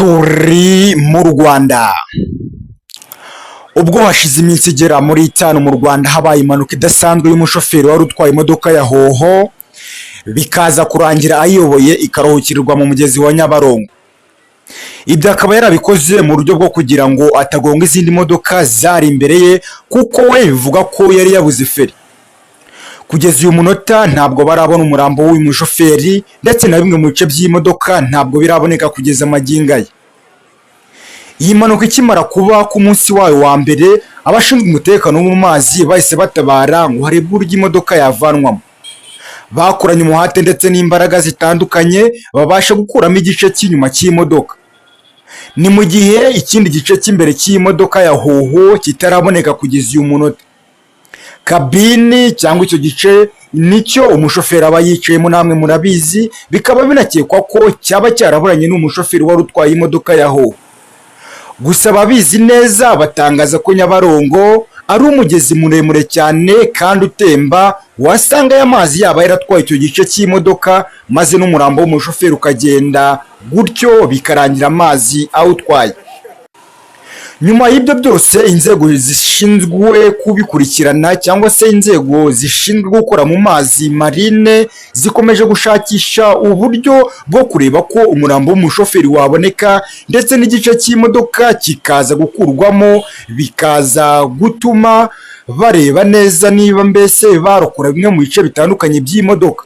turi mu Rwanda. Ubwo hashize iminsi igera muri 5 mu Rwanda habaye impanuka idasanzwe y'umushoferi wari utwaye imodoka ya hoho, bikaza kurangira ayiyoboye ikaruhukirirwa mu mugezi wa Nyabarongo. Ibyo akaba yarabikoze mu buryo bwo kugira ngo atagonga izindi modoka zari imbere ye, kuko we bivuga ko yari yabuze feri. Kugeza uyu munota ntabwo barabona umurambo w'uyu mushoferi, ndetse na bimwe mu bice by'imodoka ntabwo biraboneka kugeza magingo aya. Iyi mpanuka ikimara kuba ku munsi wayo wa mbere, abashinzwe umutekano wo mu mazi bahise batabara ngo harebwe uburyo imodoka yavanwamo. Bakoranye umuhate ndetse n'imbaraga zitandukanye babasha gukuramo igice cy'inyuma cy'imodoka. Ni mu gihe ikindi gice cy'imbere cy'imodoka ya hoho kitaraboneka kugeza uyu munota. Kabini cyangwa icyo gice nicyo umushoferi aba yicayemo, namwe murabizi, bikaba binakekwa ko cyaba cyaraburanye n'umushoferi wari utwaye imodoka ya hoho. Gusa ababizi neza batangaza ko Nyabarongo ari umugezi muremure cyane kandi utemba, wasanga aya mazi yaba yaratwaye icyo gice cy'imodoka, maze n'umurambo w'umushoferi ukagenda gutyo bikarangira amazi awutwaye. Nyuma y'ibyo byose, inzego zishinzwe kubikurikirana cyangwa se inzego zishinzwe gukora mu mazi marine zikomeje gushakisha uburyo bwo kureba ko umurambo w'umushoferi waboneka, ndetse n'igice cy'imodoka kikaza gukurwamo, bikaza gutuma bareba neza niba mbese barokora bimwe mu bice bitandukanye by'imodoka.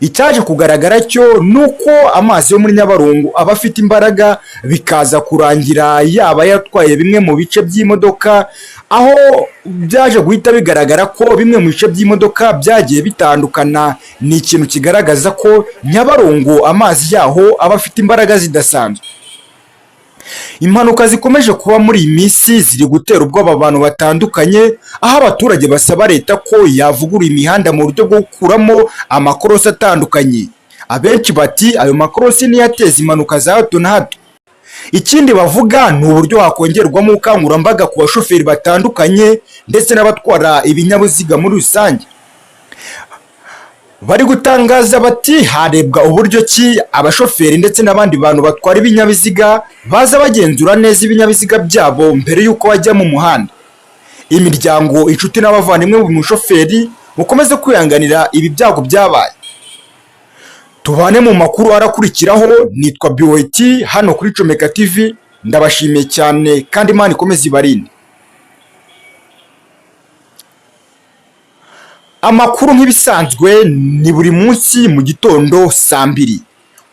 Icyaje kugaragara cyo nuko amazi yo muri Nyabarongo aba afite imbaraga, bikaza kurangira yaba yatwaye bimwe mu bice by'imodoka, aho byaje guhita bigaragara ko bimwe mu bice by'imodoka byagiye bitandukana. Ni ikintu kigaragaza ko Nyabarongo amazi yaho aba afite imbaraga zidasanzwe. Impanuka zikomeje kuba muri iyi minsi ziri gutera ubwoba abantu batandukanye, aho abaturage basaba leta ko yavugurura imihanda mu buryo bwo gukuramo amakorosi atandukanye. Abenshi bati ayo makorosi niyo ateza impanuka za hato na hato. Ikindi bavuga ni uburyo hakongerwamo ubukangurambaga ku bashoferi batandukanye ndetse n'abatwara ibinyabiziga muri rusange. Bari gutangaza bati harebwa uburyo ki abashoferi ndetse n'abandi bantu batwara ibinyabiziga baza bagenzura neza ibinyabiziga byabo mbere y'uko bajya mu muhanda. Imiryango, inshuti n'abavandimwe mu mushoferi mukomeze kwihanganira ibi byago byabaye. Tubane mu makuru arakurikiraho. Nitwa BOT hano kuri Comeka TV. Ndabashimiye cyane kandi Imana ikomeze ibarinde. Amakuru nk'ibisanzwe ni buri munsi mu gitondo saa 2.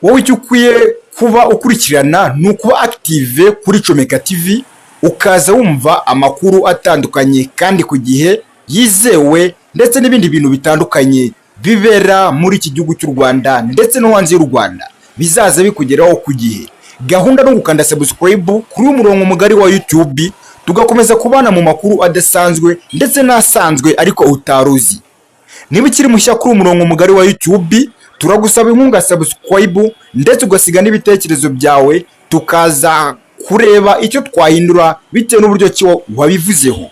Wowe icyo ukwiye kuba ukurikirana ni ukuba active kuri Comeka TV, ukaza wumva amakuru atandukanye kandi ku gihe, yizewe, ndetse n'ibindi bintu bitandukanye bibera muri iki gihugu cy'u Rwanda ndetse no hanze y'u Rwanda, bizaza bikugeraho ku gihe. Gahunda no gukanda subscribe kuri umurongo mugari wa YouTube, tugakomeza kubana mu makuru adasanzwe ndetse n'asanzwe ariko utaruzi. Niba ukiri mushya kuri umurongo mugari wa YouTube, turagusaba inkunga subscribe ndetse ugasiga n'ibitekerezo byawe, tukaza kureba icyo twahindura bitewe n'uburyo ki wabivuzeho.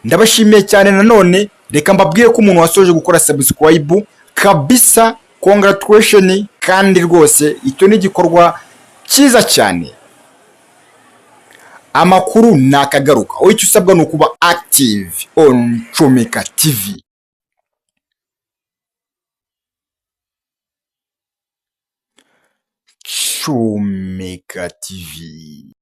Ndabashimiye cyane. Nanone reka mbabwire ko umuntu wasoje gukora subscribe kabisa, congratulations, kandi rwose icyo ni igikorwa cyiza cyane. Amakuru nakagaruka, wowe icyo usabwa ni ukuba active on Comeka TV. Comeka TV.